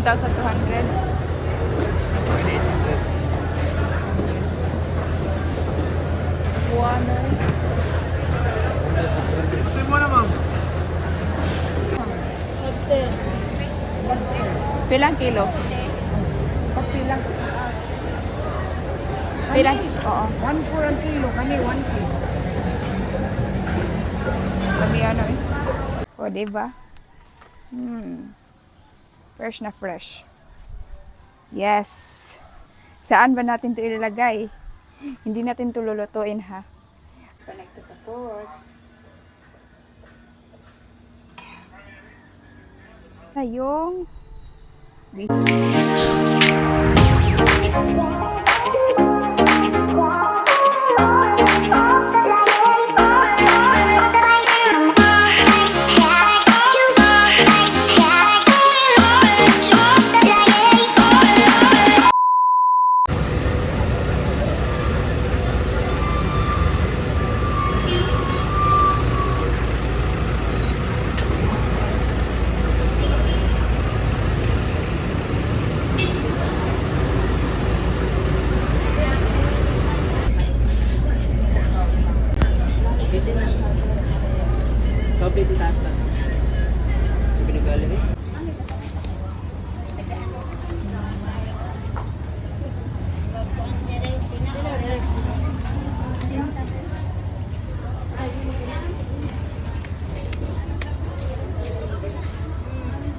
1,200. Buwana. Kasi mo na, ma'am. Pilang kilo? Pagpila. Pilang? Oo. 1 ang kilo, kani 1 kilo. Kami ano eh. O, diba? Fresh na fresh. Yes. Saan ba natin ito ilalagay? Hindi natin ito lulutuin, ha? Pa nagtatapos. Yung Sobrang di saan ka. Pinagali rin.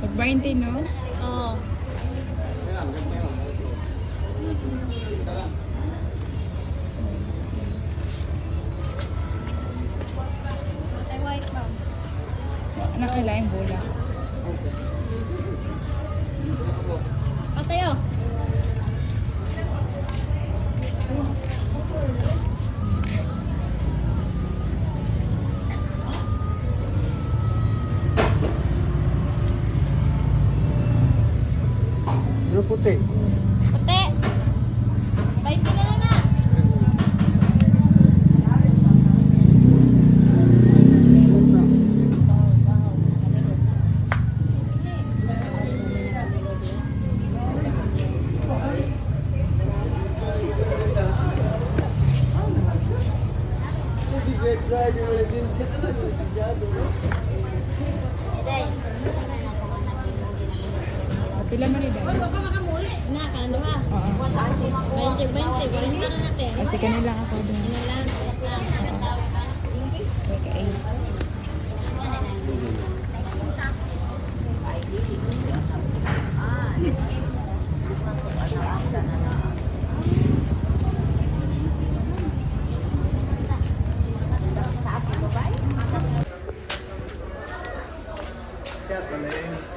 pag-20, no? Oo. Ay, white ma'am. Nakilaing bola. Patayo. Ano puti? Puti. 20 na lang na. Pila man nila. Na, kanando ha. Oo. 20, 40 na natin. Kasi kanila ako doon. Ano lang, Okay. Siya pala eh.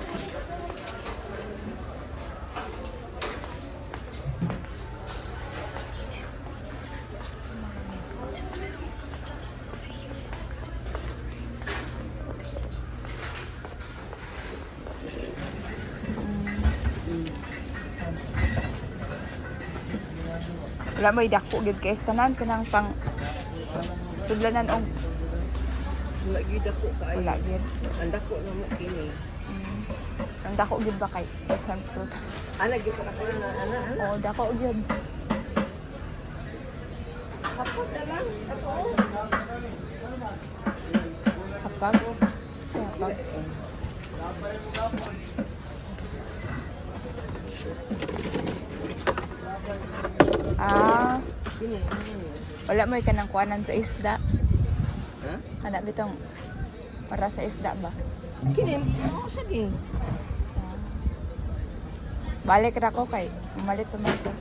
Wala mo idako gid kay tanan kanang pang sudlanan og Wala gid ako kay. wala gid. Ang dako na mo kini. Ang dako gid ba kay example. Ana gid ko ako na ana. Oo, dako gid. Kapot na lang. Ako. Kapag kapag Kini. wala mo kanang kuanan sa isda. Ha? Ana bitong para sa isda ba? Kini. Oh, sige. Balik ra ko kay malit pa man ko.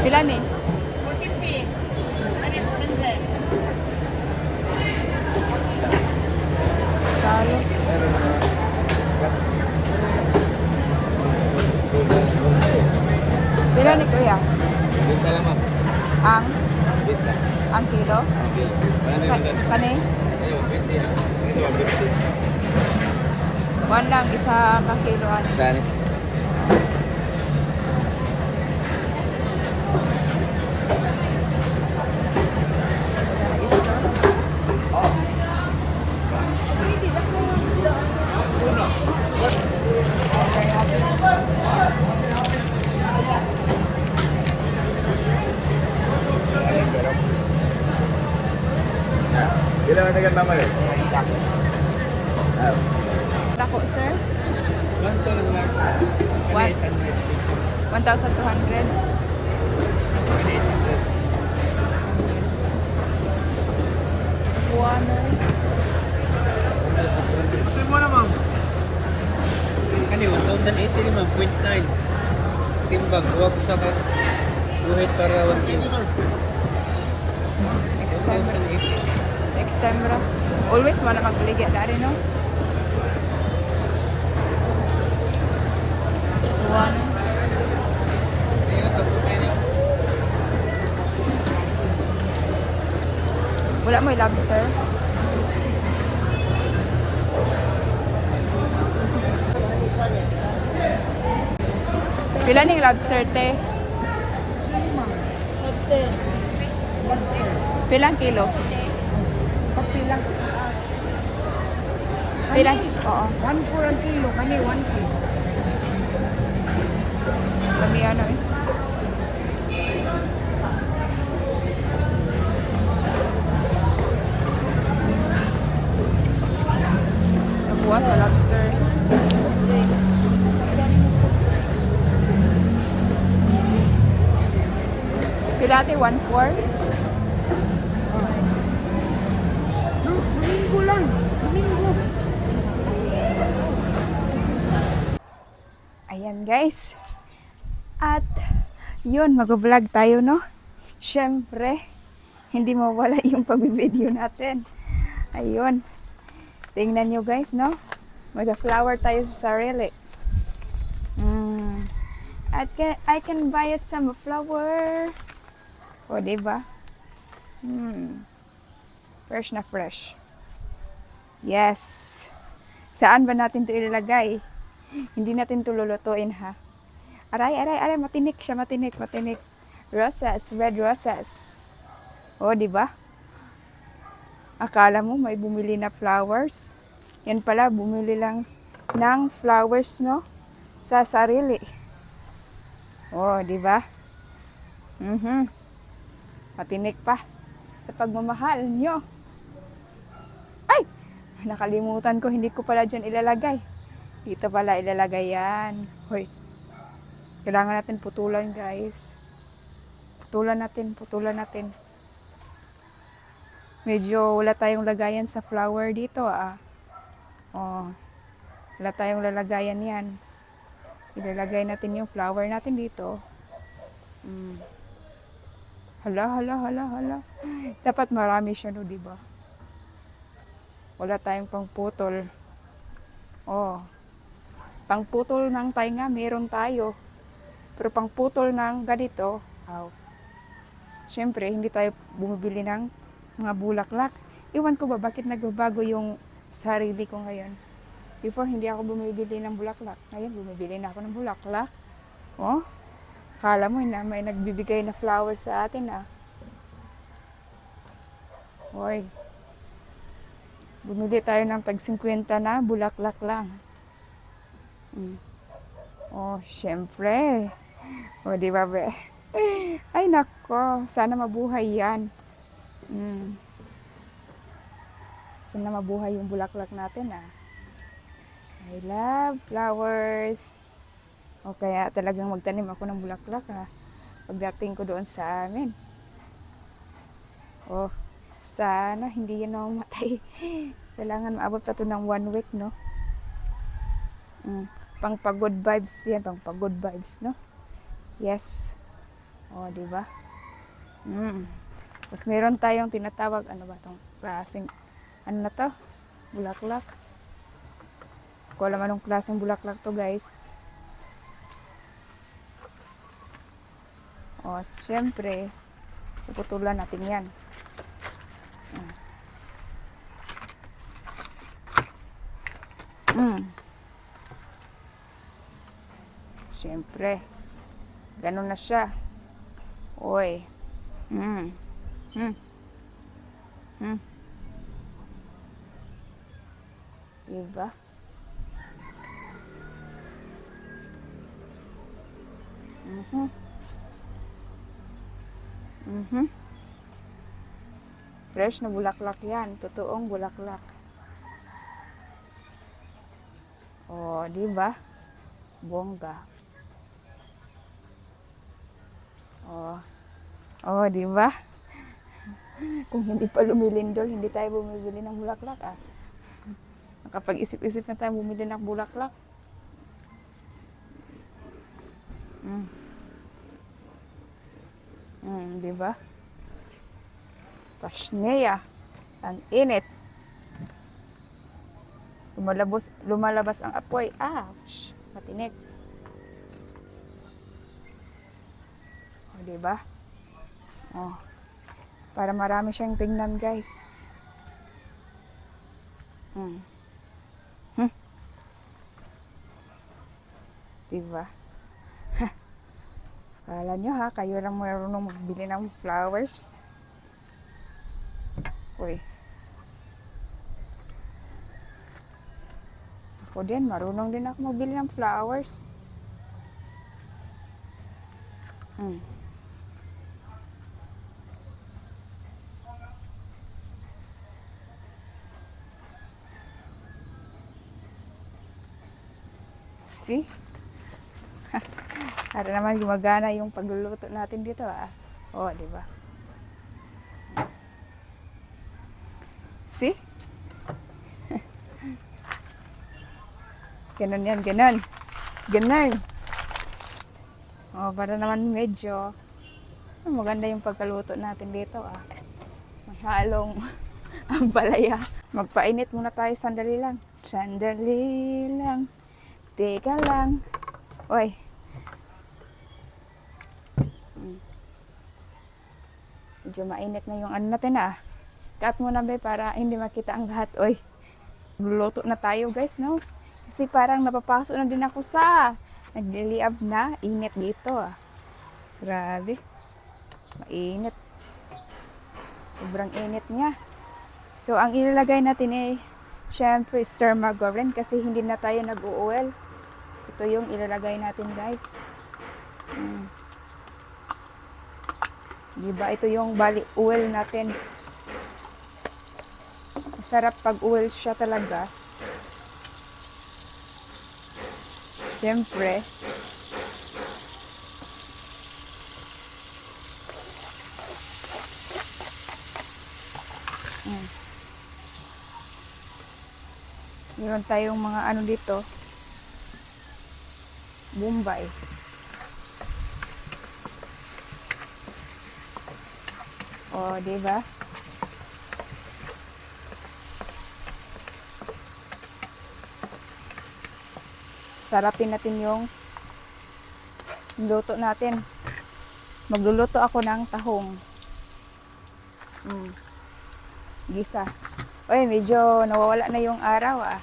Pila ni? Talo. Pila ni kuya? Bita lang ma'am. Ang? Bita. Ang kilo? Kani? Ayun, 50. Ito, 50. One lang, isa ka kiloan. Saan? Ilan ang tagal naman eh? Dako, sir? 1,200. What? 1,200. Buwano. Gusto mo na ma'am? Kani, 1,080 ni ma'am, 0.9. Timbang, huwag sa guhit para 1 kilo. Extembra. 1,080. Extembra. Always mo na magbaligya dari, no? Buwano. Ayun, tapos kayo. Wala mo yung lobster? Pila ning lobster, te? Pilang kilo? Papilang. Pilang? Oo. 1 ang kilo, kani 1 kilo. Kami ano eh. Nabuha sa lobster. Pilate 1,400. Domingo lang. Domingo. Ayan guys. At yun, mag-vlog tayo, no? Syempre, hindi mawala yung pag-video natin. Ayun. Tingnan nyo guys, no? Mag-flower tayo sa sarili. I can buy us some flower. O, diba? Fresh na fresh. Yes. Saan ba natin ito ilalagay? Hindi natin ito lulutuin, ha? Aray, matinik siya, matinik. Roses, red roses. O, diba? Akala mo may bumili na flowers. Yan pala, bumili lang ng flowers, no? Sa sarili. O, diba? Matinik pa sa pagmamahal nyo. Ay! Nakalimutan ko, hindi ko pala dyan ilalagay. Dito pala ilalagay yan. Hoy. Kailangan natin putulan, guys. Putulan natin. Medyo wala tayong lagayan sa flower dito, ah. Oh. Wala tayong lalagayan yan. Ilalagay natin yung flower natin dito. Hala. Dapat marami siya, no, diba? Wala tayong pangputol. Oh. Pangputol ng tainga, meron tayo. Pero pangputol ng ganito, syempre, hindi tayo bumibili ng mga bulaklak. Iwan ko ba, bakit nagbabago yung sarili ko ngayon? Before, hindi ako bumibili ng bulaklak. Ngayon, bumibili na ako ng bulaklak. Oh, kala mo na may nagbibigay na flowers sa atin, ah. Hoy. Bumili tayo ng tag 50 na bulaklak lang. Oh, syempre. O, di ba, be? Ay, nako. Sana mabuhay yan. Sana mabuhay yung bulaklak natin ah. I love flowers. O kaya talagang magtanim ako ng bulaklak ah. Pagdating ko doon sa amin. Oh, sana hindi yan mamatay. Kailangan maabot pa to ng 1 week, no? Pang good vibes yan, pang good vibes, no? Yes. Oh, di ba? Tapos meron tayong tinatawag, ano ba tong klaseng, ano na to? Bulaklak. Ko alam anong klaseng bulaklak to, guys. O, syempre, puputulan natin yan. Syempre, ganun na siya. Oy. Diba? Fresh na bulaklak yan. Totoong bulaklak. Oh, di ba? Bongga. Oh. Oh, di ba? Kung hindi pa lumilindol, hindi tayo bumibili ng bulaklak ah. Nakapag-isip-isip na tayo bumili ng bulaklak. Di ba? Pashnea. Ang init. Lumalabas ang apoy. Ouch! Matinik. O, diba? Oh. Para marami siyang tingnan, guys. Diba? Kala nyo ha, kayo lang marunong magbili ng flowers. Uy. Ako din, marunong din ako magbili ng flowers. See? Para naman gumagana yung pagluluto natin dito ah. Oh, di ba? See? Ganun yan, ganun. Ganun. Oh, para naman medyo maganda yung pagkaluto natin dito ah. May halong ampalaya. Magpainit muna tayo, sandali lang. Sandali lang. Teka lang. Oy. Medyo mainit na yung ano natin ah. Cut muna ba para hindi makita ang lahat. Oy. Luluto na tayo guys, no? Kasi parang napapasok na din ako sa nagliliab na. Init dito ah. Grabe. Mainit. Sobrang init niya. So, ang ilalagay natin ay syempre star margarine kasi hindi na tayo nag-oil. Ito yung ilalagay natin guys. Diba? Ito yung bali oil natin. Masarap pag oil siya talaga. Siyempre. Meron tayong mga ano dito. Bombay. O, diba? Sarapin natin yung luto natin. Magluluto ako ng tahong. Gisa. Uy, medyo nawawala na yung araw ah.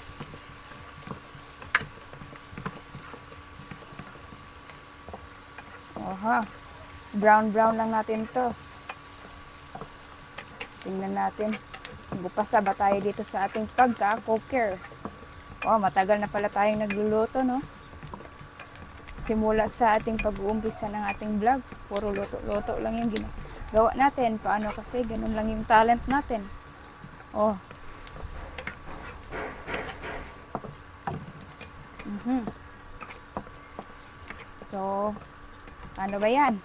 Oha. Brown lang natin to. Tingnan natin. Bupasa ba tayo dito sa ating pagka-cooker? Oh, matagal na pala tayong nagluluto, no? Simula sa ating pag-uumpisa ng ating vlog. Puro luto-luto lang yung ginagawa natin. Paano kasi? Ganun lang yung talent natin. Oh. Mhm. So, ano ba yan?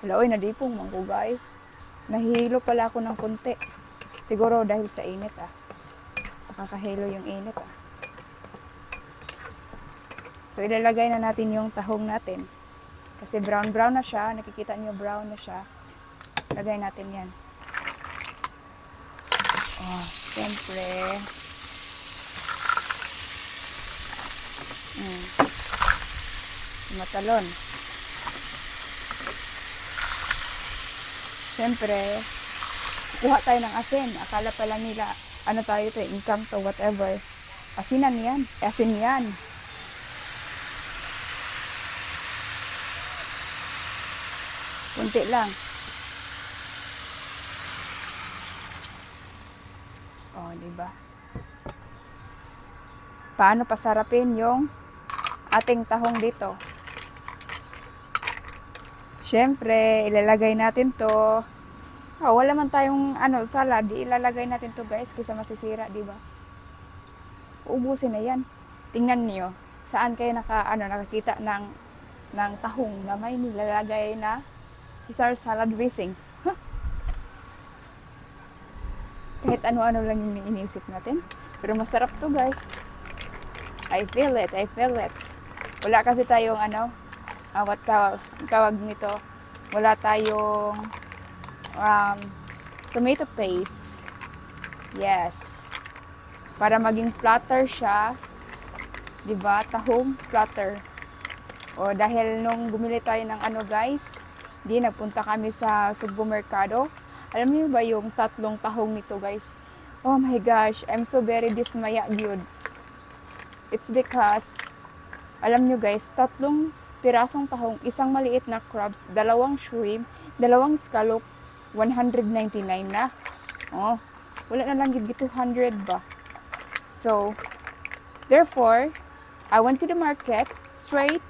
Hala, oy, nadipong mangko guys. Nahihilo pala ako ng konti. Siguro dahil sa init Nakakahilo yung init So, ilalagay na natin yung tahong natin. Kasi brown-brown na siya. Nakikita niyo brown na siya. Lagay natin yan. Oh, siyempre. Matalon. Siyempre, kuha tayo ng asin. Akala pala nila, ano tayo to, income to, whatever. Asinan yan. Asin yan. Kunti lang. Oh, diba? Paano pasarapin yung ating tahong dito? Siyempre, ilalagay natin to. Oh, wala man tayong salad, ilalagay natin to guys kasi masisira, di ba? Ubusin na yan. Tingnan niyo, saan kayo nakakita ng tahong na may nilalagay na Caesar salad dressing. Huh? Kahit ano-ano lang yung iniisip natin. Pero masarap to guys. I feel it. Wala kasi tayong what tawag nito? Wala tayong tomato paste. Yes. Para maging flatter siya. Diba? Tahong flatter. O dahil nung bumili tayo ng guys, nagpunta kami sa supermerkado. Alam niyo ba yung 3 tahong nito guys? Oh my gosh, I'm so very dismaya dude. It's because, alam niyo guys, 3 pirasong tahong, isang maliit na crabs, 2 shrimp, 2 scallop, 199 na. Oh, wala na lang gid 200 ba? So, therefore, I went to the market straight.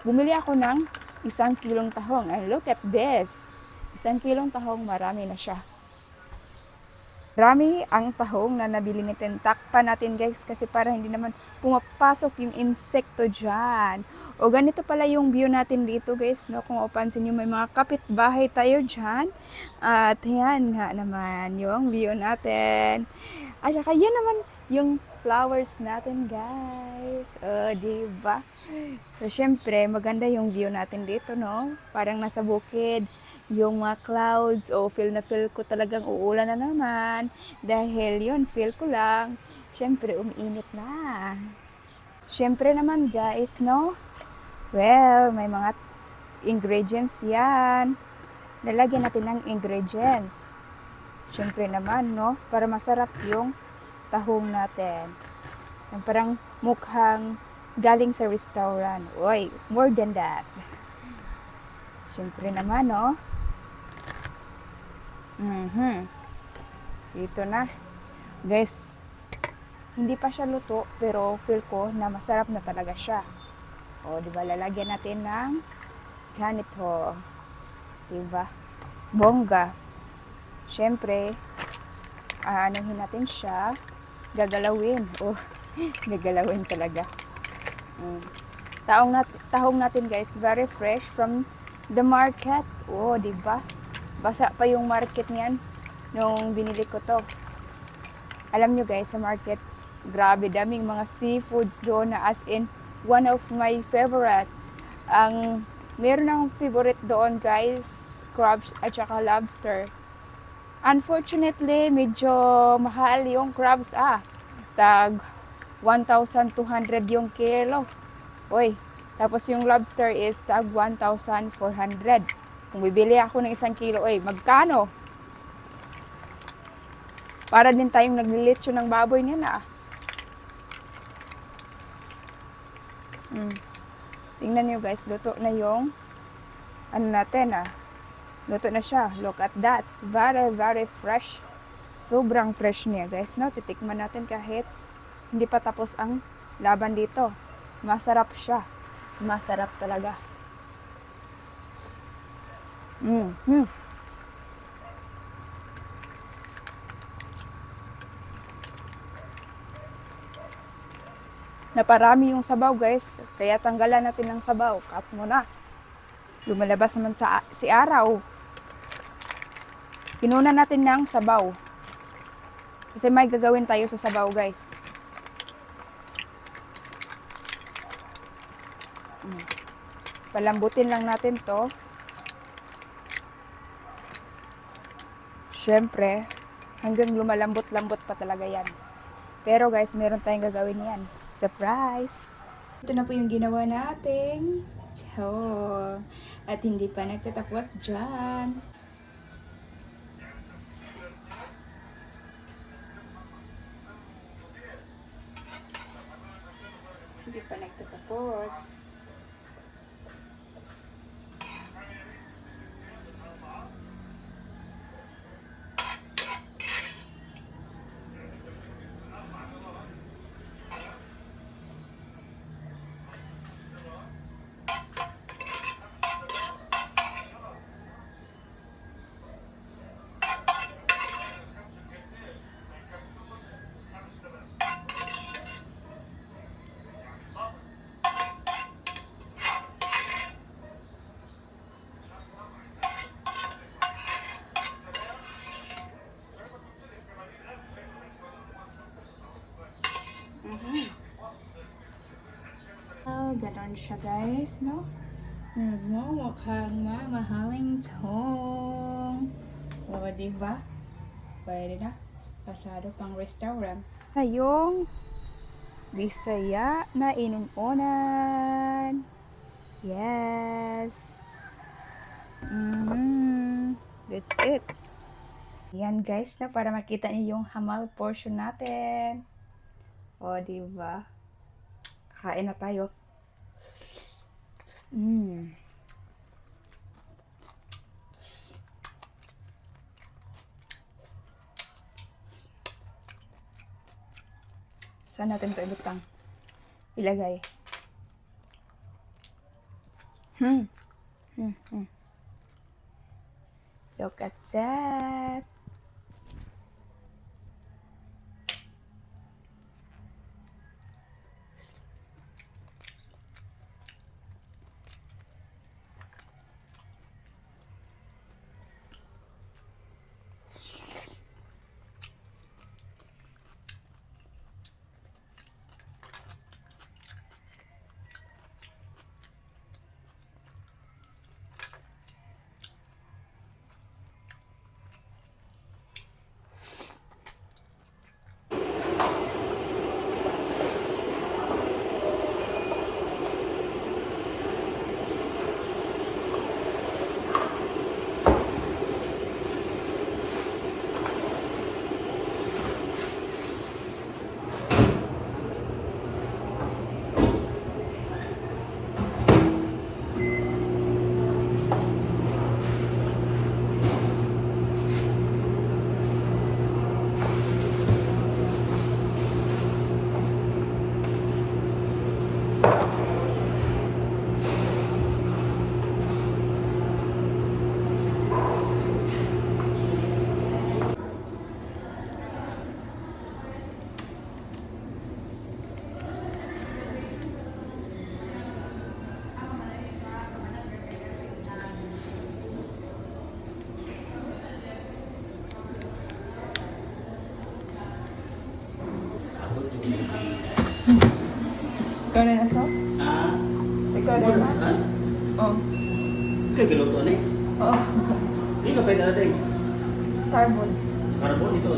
Bumili ako ng 1 kilong tahong. And look at this. 1 kilong tahong, marami na siya. Marami ang tahong na nabili natin. Takpan natin guys kasi para hindi naman pumapasok yung insekto dyan. O ganito pala yung view natin dito guys. No? Kung mapansin nyo may mga kapitbahay tayo dyan. At yan nga naman yung view natin. At saka yan naman yung flowers natin guys. O diba? So syempre maganda yung view natin dito no. Parang nasa bukid. Yung mga clouds, feel na feel ko talagang uulan na naman. Dahil yun, feel ko lang, syempre umiinit na. Syempre naman guys, no? Well, may mga ingredients yan. Lalagyan natin ng ingredients. Syempre naman, no? Para masarap yung tahong natin. Yung parang mukhang galing sa restaurant. Uy, more than that. Syempre naman, no? Dito na. Guys, hindi pa siya luto, pero feel ko na masarap na talaga siya. O, diba, lalagyan natin ng ganito. Diba? Bongga. Syempre, anuhin natin siya. Gagalawin. Oh, gagalawin talaga. Tahong natin guys, very fresh from the market. Oh, diba? Basa pa yung market niyan nung binili ko to. Alam nyo guys, sa market, grabe, daming mga seafoods doon na as in, one of my favorite. Meron akong favorite doon guys, crabs at saka lobster. Unfortunately, medyo mahal yung crabs Tag 1,200 yung kilo. Uy, tapos yung lobster is tag 1,400. Kung bibili ako ng 1 kilo, magkano? Para din tayong naglilitsyo ng baboy niya Tingnan nyo guys, luto na yung natin Luto na siya. Look at that. Very, very fresh. Sobrang fresh niya guys, no? Titikman natin kahit hindi pa tapos ang laban dito. Masarap siya. Masarap talaga. Naparami yung sabaw guys. Kaya tanggalan natin ng sabaw. Cut mo na. Lumalabas naman si araw. Kinuna natin ng sabaw. Kasi may gagawin tayo sa sabaw guys. Palambutin lang natin to. Siyempre, hanggang lumalambot-lambot pa talaga yan. Pero guys, meron tayong gagawin yan. Surprise! Ito na po yung ginawa natin. Oh, at hindi pa nagtatapos dyan. Hindi pa nagtatapos. Oh, ganon siya guys, no? Mukhang mamahaling tong. O, diba? Pwede na. Pasado pang restaurant. Yung Bisaya na inuunan. Yes. That's it. Yan guys, na para makita niyo yung hamal portion natin. O, diba? Kain na tayo. Saan natin ito ilutang? Ilagay. Look at that. Ikaw na nasa? Ikaw na na? Oo. Ikaw giluto na eh. Oo. Hindi ka pwede natin. Carbon. Carbon ito.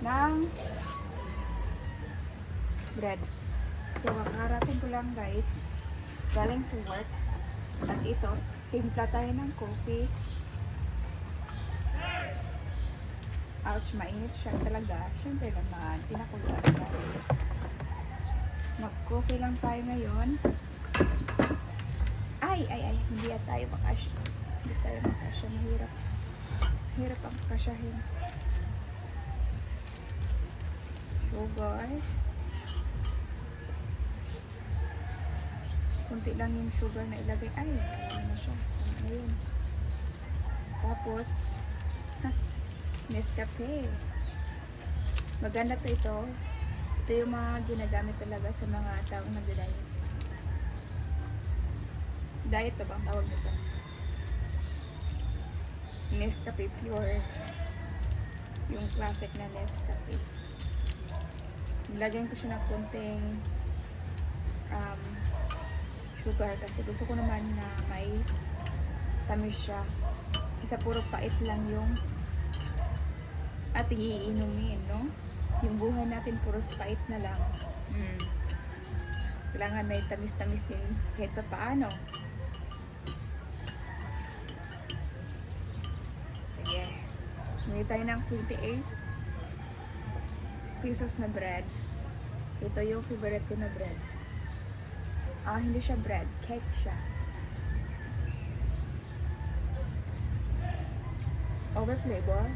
ng bread. So, kakarating ko lang guys, galing sa work. At ito, timpla tayo ng coffee. Ouch, mainit siya talaga. Siyempre naman, pinakuluan tayo. Mag-coffee lang tayo ngayon. Ay, hindi tayo makasya. Hindi tayo makasya. Mahirap. Mahirap ang kasyahin. Sugar. Kunti lang yung sugar na ilagay. Ay, ano na siya. Ano na yun. Tapos, Nescafe. Maganda to ito. Ito yung mga ginagamit talaga sa mga taong nag-diet. Diet to bang tawag nito? Nescafe Pure. Yung classic na Nescafe. Nilagyan ko siya ng konting sugar kasi gusto ko naman na may tamis siya. Isa puro pait lang yung ating iinumin, no? Yung buhay natin puro spite na lang. Kailangan may tamis-tamis din kahit pa paano. Sige. May tayo ng 28 pesos na bread. Ito yung favorite ko na bread. Hindi siya bread. Cake siya. Over flavor.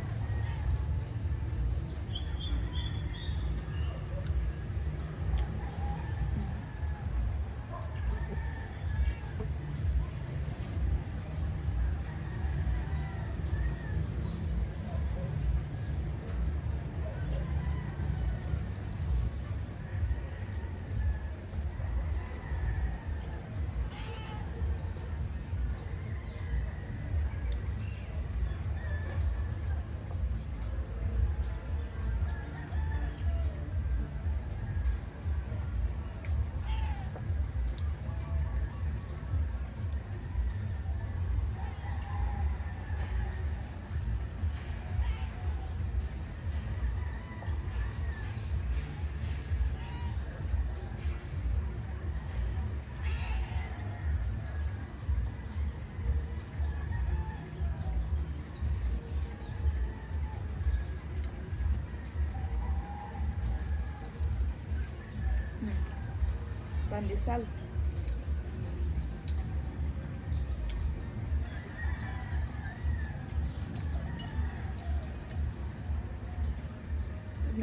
Pandesal.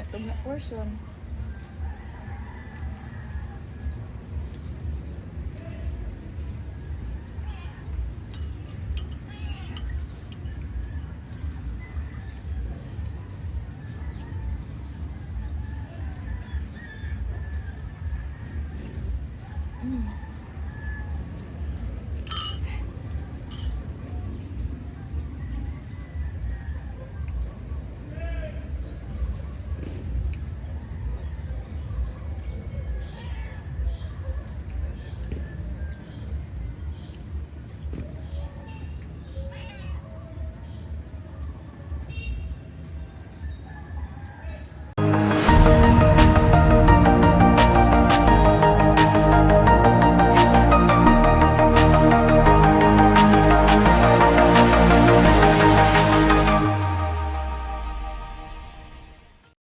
Tugna portion.